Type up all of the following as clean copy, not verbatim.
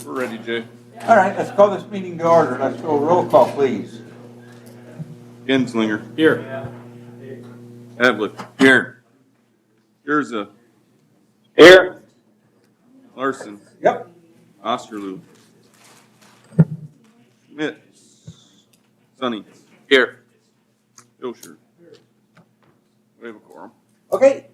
We're ready, Jay. All right, let's call this meeting to order. Let's go roll call, please. Genslinger. Here. Havlet. Here. Gurza. Here. Larson. Yep. Osterloo. Schmidt. Sonny. Here. Hilscher. We have a quorum. Okay.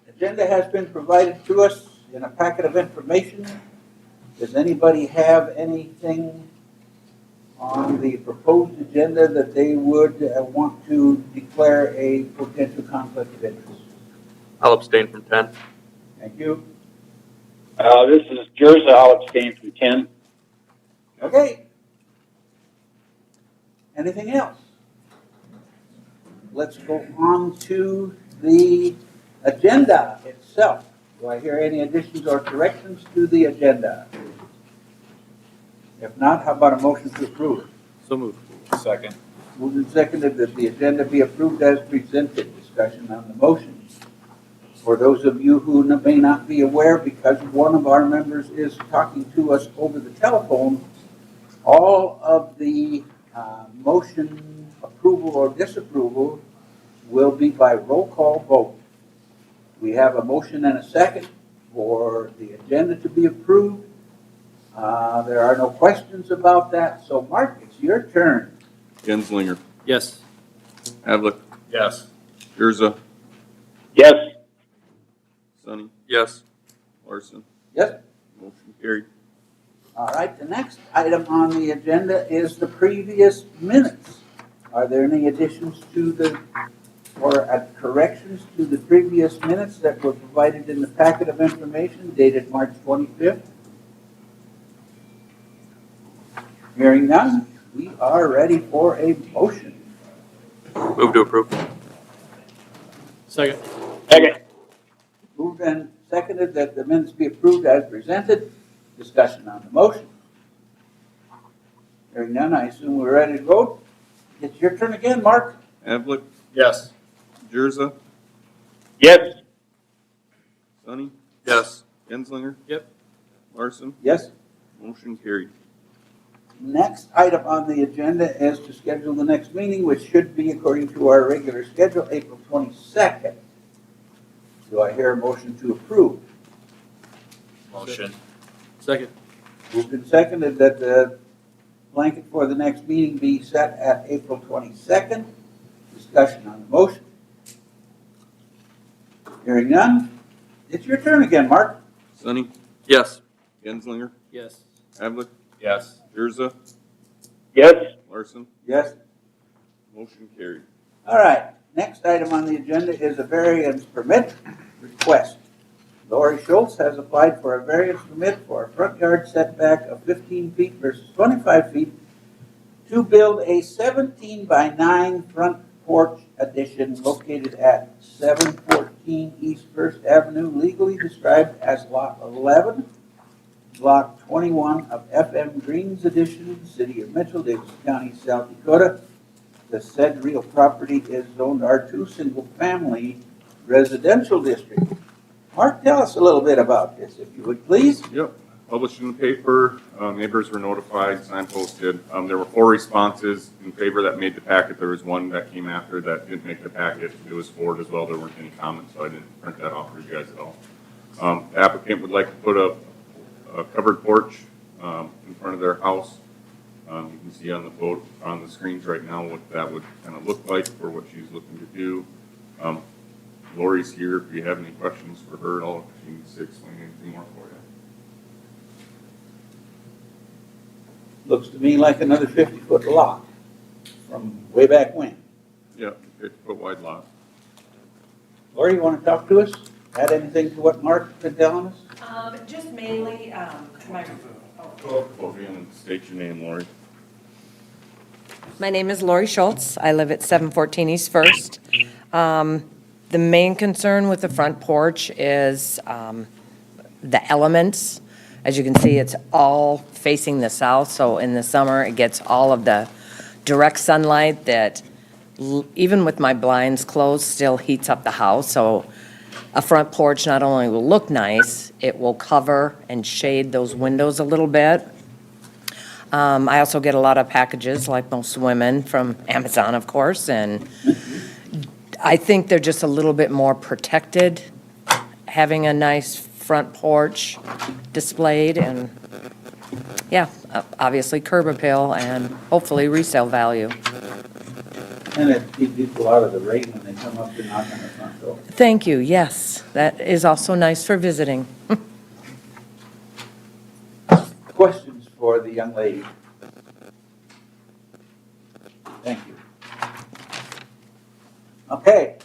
Agenda has been provided to us in a packet of information. Does anybody have anything on the proposed agenda that they would want to declare a potential conflict of interest? I'll abstain from 10. Thank you. This is Gurza. I'll abstain from 10. Okay. Anything else? Let's go on to the agenda itself. Do I hear any additions or corrections to the agenda? If not, how about a motion to approve? So moved. Second. Moved and seconded that the agenda be approved as presented. Discussion on the motion. For those of you who may not be aware, because one of our members is talking to us over the telephone, all of the motion approval or disapproval will be by roll call vote. We have a motion and a second for the agenda to be approved. There are no questions about that. So, Mark, it's your turn. Genslinger. Yes. Havlet. Yes. Gurza. Yes. Sonny. Yes. Larson. Yes? Motion carried. All right, the next item on the agenda is the previous minutes. Are there any additions to the, or corrections to the previous minutes that were provided in the packet of information dated March 25th? Hearing none, we are ready for a motion. Move to approve. Second. Second. Moved and seconded that the minutes be approved as presented. Discussion on the motion. Hearing none, I assume we're ready to vote. It's your turn again, Mark. Havlet. Yes. Gurza. Yes. Sonny. Yes. Genslinger. Yep. Larson. Yes? Motion carried. Next item on the agenda is to schedule the next meeting, which should be, according to our regular schedule, April 22nd. Do I hear a motion to approve? Motion. Second. Moved and seconded that the blanket for the next meeting be set at April 22nd. Discussion on the motion. Hearing none, it's your turn again, Mark. Sonny. Yes. Genslinger. Yes. Havlet. Yes. Gurza. Yes. Larson. Yes? Motion carried. All right, next item on the agenda is a variance permit request. Lori Schultz has applied for a variance permit for a front yard setback of 15 feet versus 25 feet to build a 17 by 9 front porch addition located at 714 East First Avenue, legally described as Lot 11, Block 21 of FM Greens Edition, City of Mitchell, Davis County, South Dakota. The said real property is zoned R2 Single Family Residential District. Mark, tell us a little bit about this, if you would, please. Yep, published in the paper, neighbors were notified, sign posted. There were 4 responses in favor that made the packet. There was 1 that came after that didn't make the packet. It was forwarded as well. There weren't any comments, so I didn't print that off for you guys at all. The applicant would like to put a covered porch in front of their house. You can see on the vote on the screens right now what that would kind of look like for what she's looking to do. Lori's here if you have any questions for her at all, if she needs to explain anything more for you. Looks to me like another 50-foot lot from way back when. Yeah, 50-foot wide lot. Lori, you want to talk to us? Add anything to what Mark's been telling us? Just mainly, my, Podium and state your name, Lori. my name is Lori Schultz. I live at 714 East First. The main concern with the front porch is the elements. As you can see, it's all facing the south, so in the summer, it gets all of the direct sunlight that, even with my blinds closed, still heats up the house. So a front porch not only will look nice, it will cover and shade those windows a little bit. I also get a lot of packages, like most women, from Amazon, of course, and I think they're just a little bit more protected, having a nice front porch displayed, and, yeah, obviously curb appeal and hopefully resale value. And it keeps people out of the rain when they come up to knock on the front door. Thank you, yes, that is also nice for visiting. Questions for the young lady? Thank you. Okay.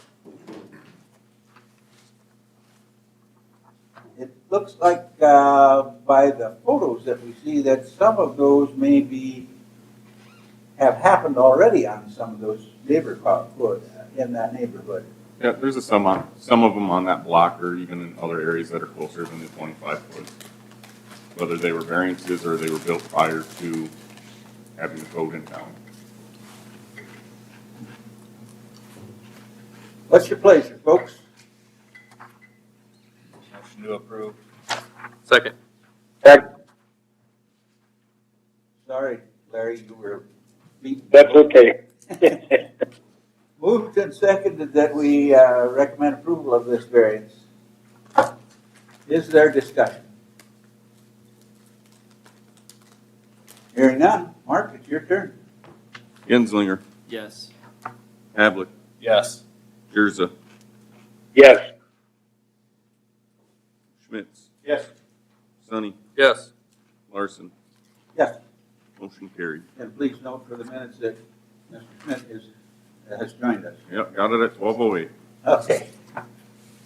It looks like by the photos that we see that some of those have happened already on some of those neighborhood, in that neighborhood. Yeah, there's some of them on that block or even in other areas that are closer than the 25-foot. Whether they were variances or they were built prior to having the code in town. What's your pleasure, folks? Motion to approve. Second. Second. Sorry, Larry, you were beaten. That's okay. Moved and seconded that we recommend approval of this variance. Is there discussion? Hearing none. Mark, it's your turn. Genslinger, Yes. Havlet, Yes. Jurza, Yes. Schmitz, Yes. Sonny, Yes. Larson. Yes. Motion carried. And please note for the minutes that Mr. Schmidt has joined us. Yep, got it at 12:08. Okay.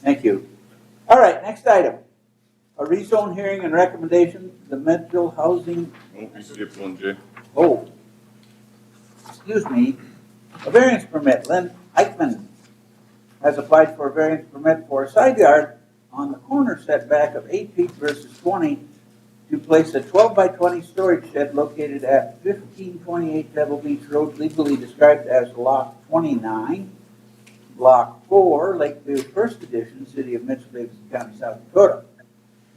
Thank you. All right, next item. A rezone hearing and recommendation, the Metro Housing, Oh, you skipped one, Jay. excuse me, a variance permit. Lynn Eichmann has applied for a variance permit for a side yard on the corner setback of 8 feet versus 20 to place a 12 by 20 storage shed located at 1528 Pebble Beach Road, legally described as Lot 29, Block 4, Lakeview First Edition, City of Mitchell, Davidson County, South Dakota.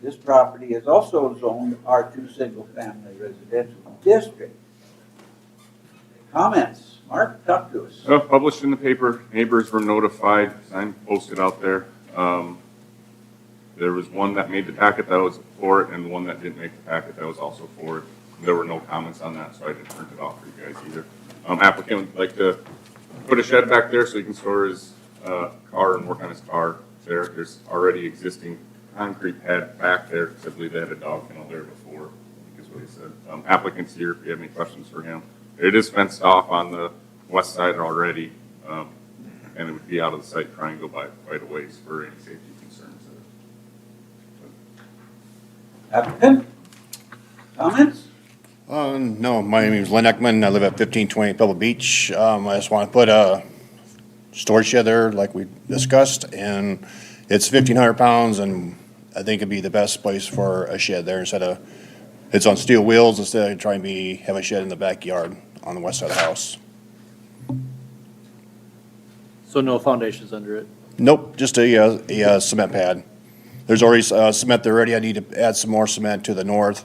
This property is also zoned R2 Single Family Residential District. Comments? Mark, talk to us. Published in the paper, neighbors were notified, sign posted out there. There was one that made the packet that was for it, and one that didn't make the packet that was also for it. There were no comments on that, so I didn't print it off for you guys either. Applicant would like to put a shed back there so he can store his car and work on his car there. There's already existing concrete pad back there, because I believe they had a dog kennel there before, I think is what he said. Applicant's here if you have any questions for him. It is fenced off on the west side already, and it would be out of the sight triangle by quite a ways for any safety concerns. Applicant? Comments? No, my name is Len Ekman. I live at 1520 Pebble Beach. I just want to put a storage shed there like we discussed, and it's 1,500 pounds, and I think it'd be the best place for a shed there instead of, it's on steel wheels instead of trying to have a shed in the backyard on the west side of the house. So no foundations under it? Nope, just a cement pad. There's already cement there already. I need to add some more cement to the north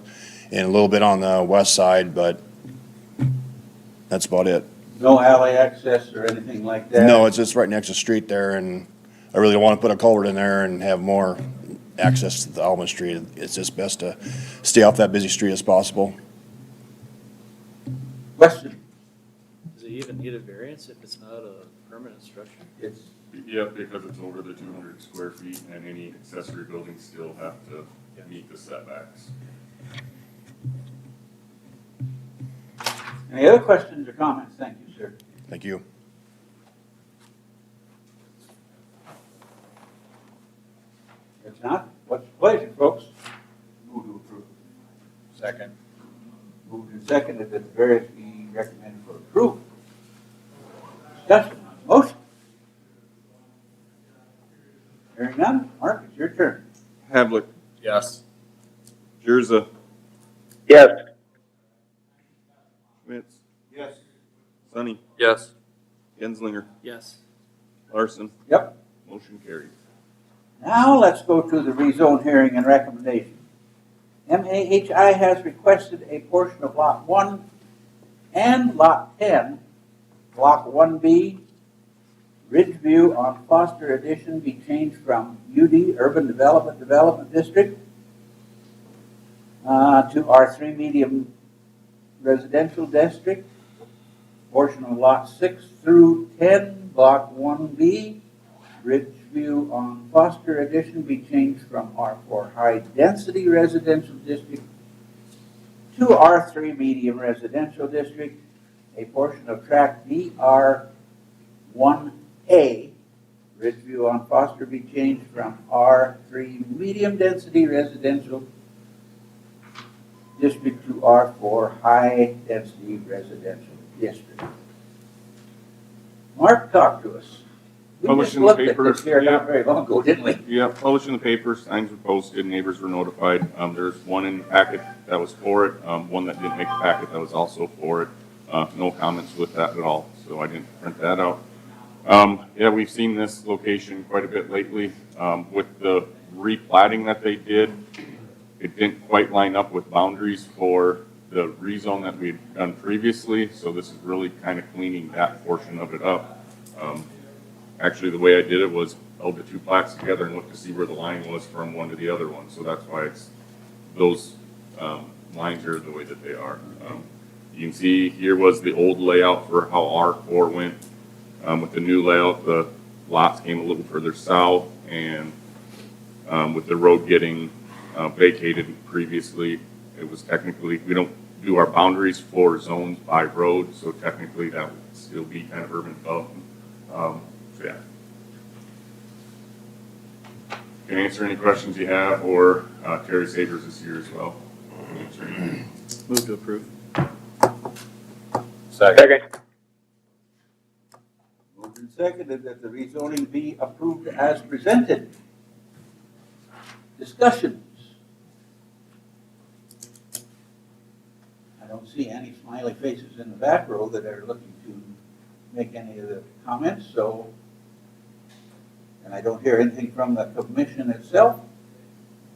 and a little bit on the west side, but that's about it. No alley access or anything like that? No, it's just right next to the street there, and I really don't want to put a culvert in there and have more access to the Alma Street. It's just best to stay off that busy street as possible. Question? Does it even need a variance if it's not a permanent structure? It's, Yeah, because it's over the 200 square feet, and any accessory buildings still have to meet the setbacks. any other questions or comments? Thank you, sir. Thank you. If not, what's your pleasure, folks? Move to approve. Second. Moved and seconded that the variance be recommended for approval. Discussion on the motion. Hearing none, Mark, it's your turn. Havlet, Yes. Jurza, Yes. Schmitz, Yes. Sonny, Yes. Genslinger, Yes. Larson. Yep. Motion carried. Now let's go to the rezone hearing and recommendation. MAHI has requested a portion of Lot 1 and Lot 10, Block 1B, Ridgeview on Foster Addition be changed from UD, Urban Development District, to R3 Medium Residential District. Portion of Lot 6 through 10, Block 1B, Ridgeview on Foster Addition be changed from R4 High Density Residential District to R3 Medium Residential District. A portion of Tract DR1A, Ridgeview on Foster be changed from R3 Medium Density Residential District to R4 High Density Residential District. Mark, talk to us. We Published just in the looked at papers, this here yeah. not very long ago, didn't we? Yeah, published in the paper, signs were posted, neighbors were notified. There's one in the packet that was for it, one that didn't make the packet that was also for it. No comments with that at all, so I didn't print that out. Yeah, we've seen this location quite a bit lately. With the replatting that they did, it didn't quite line up with boundaries for the rezone that we'd done previously, so this is really kind of cleaning that portion of it up. Actually, the way I did it was held the two plats together and looked to see where the line was from one to the other one, so that's why it's, those lines are the way that they are. You can see here was the old layout for how R4 went. With the new layout, the lots came a little further south, and with the road getting vacated previously, it was technically, we don't do our boundaries for zones by road, so technically that would still be kind of urban development. So yeah. Can answer any questions you have, or Terry Sabers is here as well. Move to approve. Second. Moved and seconded that the rezoning be approved as presented. Discussions? I don't see any smiley faces in the back row that are looking to make any of the comments, so, and I don't hear anything from the commission itself.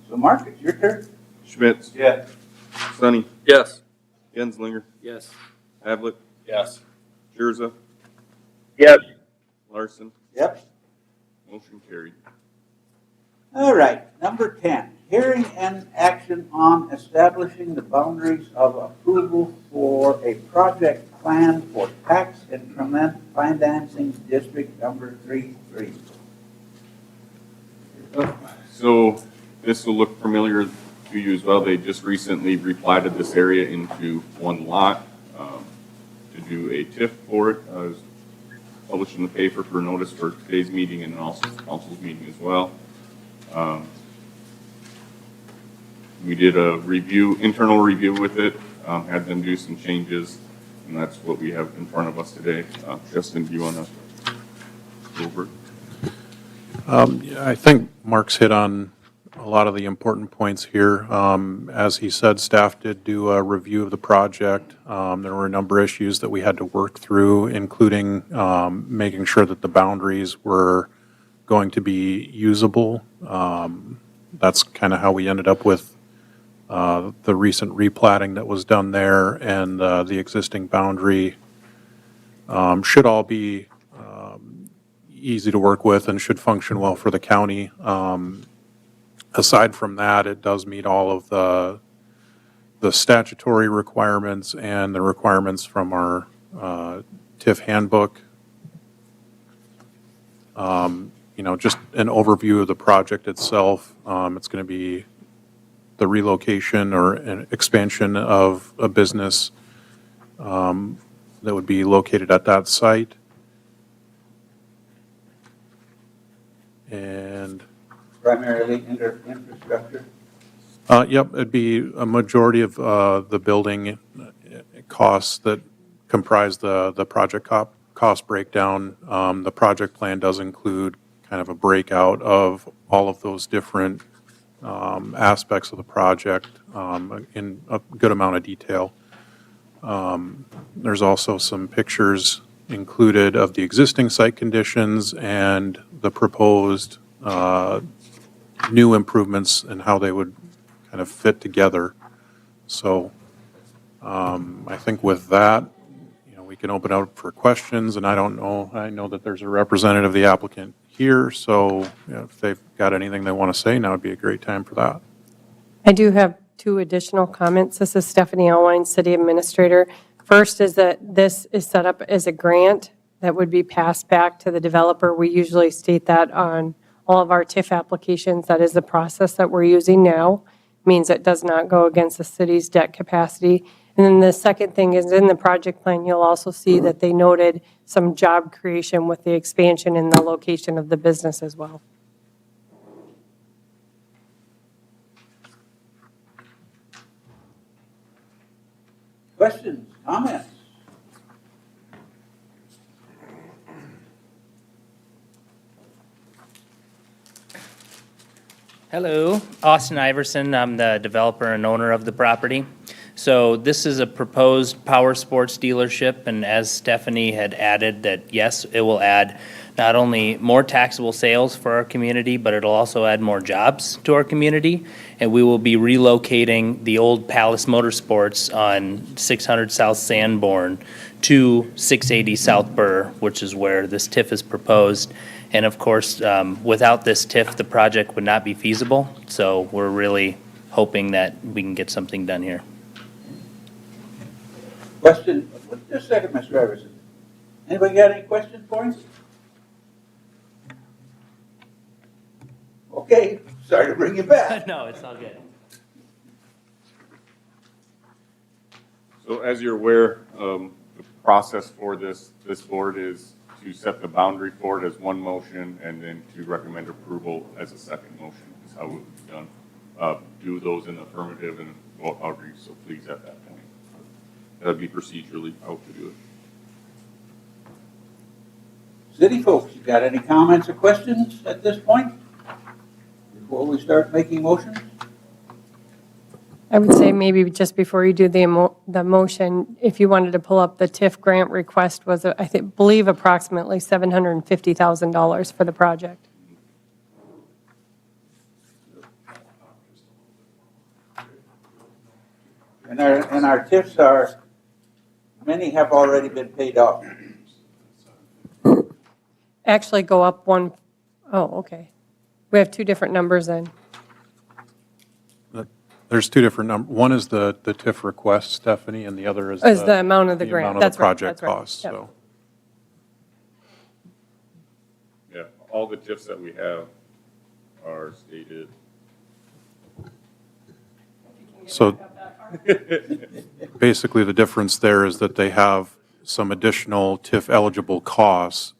So Mark, it's your turn. Schmitz. Yeah. Sonny. Yes. Genslinger. Yes. Havlet. Yes. Jurza. Yes. Larson. Yep. Motion carried. All right, number 10, hearing and action on establishing the boundaries of approval for a project plan for tax increment financing district number 33. So this will look familiar to you as well. They just recently replatted this area into one lot to do a TIF for it. It was published in the paper for notice for today's meeting and also council's meeting as well. We did a review, internal review with it, had them do some changes, and that's what we have in front of us today. Justin, do you want to go over it? Yeah, I think Mark's hit on a lot of the important points here. As he said, staff did do a review of the project. There were a number of issues that we had to work through, including making sure that the boundaries were going to be usable. That's kind of how we ended up with the recent replatting that was done there, and the existing boundary should all be easy to work with and should function well for the county. Aside from that, it does meet all of the statutory requirements and the requirements from our TIF handbook. Just an overview of the project itself. It's going to be the relocation or an expansion of a business that would be located at that site. And Primarily infrastructure. Yep, it'd be a majority of the building costs that comprise the project cost breakdown. The project plan does include kind of a breakout of all of those different aspects of the project in a good amount of detail. There's also some pictures included of the existing site conditions and the proposed new improvements and how they would kind of fit together. So I think with that, we can open up for questions, and I know that there's a representative of the applicant here, so if they've got anything they want to say, now would be a great time for that. I do have two additional comments. This is Stephanie Allwine, City Administrator. First is that this is set up as a grant that would be passed back to the developer. We usually state that on all of our TIF applications. That is the process that we're using now. Means it does not go against the city's debt capacity. And then the second thing is in the project plan, you'll also see that they noted some job creation with the expansion in the location of the business as well. Questions, comments? Hello, Austin Iverson. I'm the developer and owner of the property. So this is a proposed power sports dealership, and as Stephanie had added, that yes, it will add not only more taxable sales for our community, but it'll also add more jobs to our community. And we will be relocating the old Palace Motorsports on 600 South Sanborn to 680 South Burr, which is where this TIF is proposed. And of course, without this TIF, the project would not be feasible. So we're really hoping that we can get something done here. Question, just a second, Mr. Iverson. Anybody got any questions for him? Okay, sorry to bring you back. No, it's all good. So as you're aware, the process for this board is to set the boundary for it as one motion and then to recommend approval as a second motion is how it would be done. Do those in the affirmative and vote how you so please at that point. That'd be procedurally how to do it. City folks, you got any comments or questions at this point? Before we start making motions? I would say maybe just before you do the motion, if you wanted to pull up the TIF grant request was, believe approximately $750,000 for the project. And our TIFs are, many have already been paid off. Actually go up one, oh, okay. We have two different numbers then. There's two different numbers. One is the TIF request, Stephanie, and the other is Is the amount of the the grant. amount of That's the right, project that's right. cost, Yep. so. Yeah, all the TIFs that we have are stated. So basically, the difference there is that they have some additional TIF eligible costs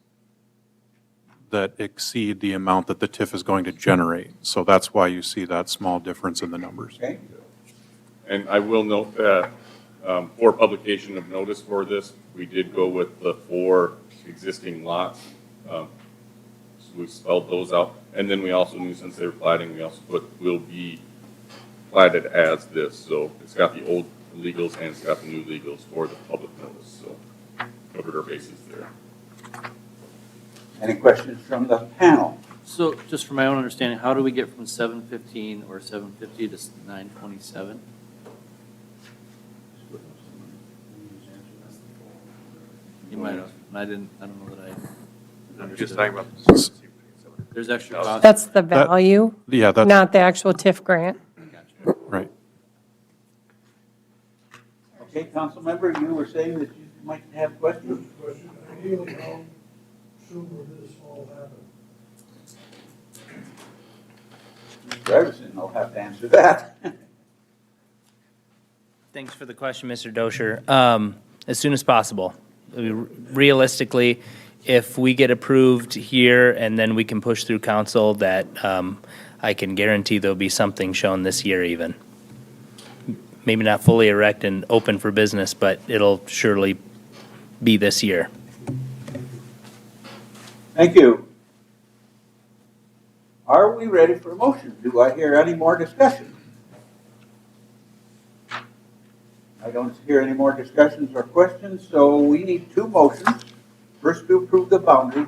that exceed the amount that the TIF is going to generate. So that's why you see that small difference in the numbers. Okay? And I will note that for publication of notice for this, we did go with the 4 existing lots. So we spelled those out. And then we also knew since they were platting, we also put will be platted as this. So it's got the old legals and it's got the new legals for the public notice. So covered our bases there. Any questions from the panel? So just from my own understanding, how do we get from 715 or 750 to 927? You might have, I don't know that I understood. There's extra cost. That's the value, Yeah, that's not the actual TIF grant. right. Okay, council member, you were saying that you might have questions? Question, ideally, how soon will this all happen? Mr. Iverson will have to answer that. Thanks for the question, Mr. Dosher. As soon as possible. Realistically, if we get approved here and then we can push through council, that I can guarantee there'll be something shown this year even. Maybe not fully erect and open for business, but it'll surely be this year. Thank you. Are we ready for a motion? Do I hear any more discussion? I don't hear any more discussions or questions, so we need 2 motions. First to approve the boundary,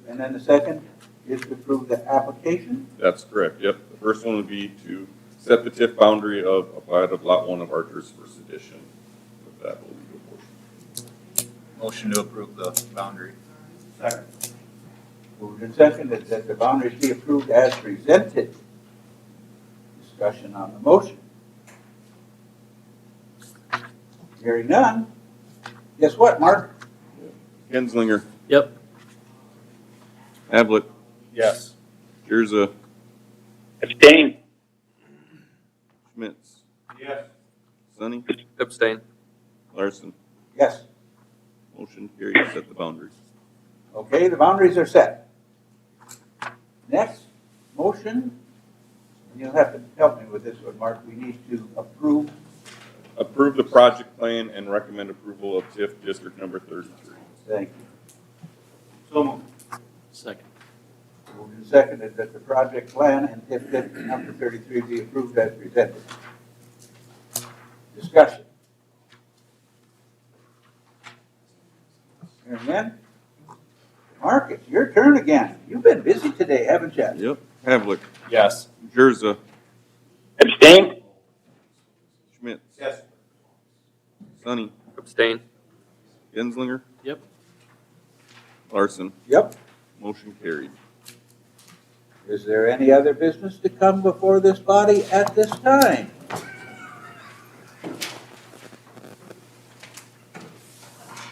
and then the second is to approve the application. That's correct, yep. The first one would be to set the TIF boundary of a plat of Lot 1 of Archer's First Edition. With that, we'll leave a portion. Motion to approve the boundary. Second. Moved and seconded that the boundaries be approved as presented. Discussion on the motion. Hearing none. Guess what, Mark? Genslinger, Yep. Havlet, Yes. Jurza, Abstain. Schmitz. Yes. Sonny, Abstain. Larson. Yes. Motion carried to set the boundaries. Okay, the boundaries are set. Next, motion, and you'll have to help me with this one, Mark. We need to approve. Approve the project plan and recommend approval of TIF District Number 33. Thank you. So moved. Second. Moved and seconded that the project plan and TIF district number 33 be approved as presented. Discussion. Hearing none. Mark, it's your turn again. You've been busy today, haven't you? Yep. Havlet, Yes. Jurza, Abstain. Schmitz. Yes. Sonny, Abstain. Genslinger, Yep. Larson. Yep. Motion carried. Is there any other business to come before this body at this time?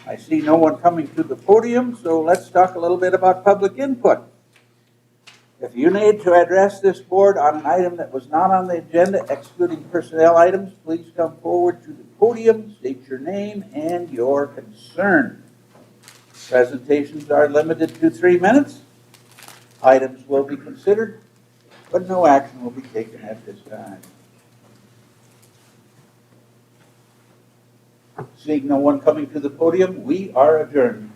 I see no one coming to the podium, so let's talk a little bit about public input. If you need to address this board on an item that was not on the agenda, excluding personnel items, please come forward to the podium, state your name and your concern. Presentations are limited to 3 minutes. Items will be considered, but no action will be taken at this time. Seeing no one coming to the podium, we are adjourned.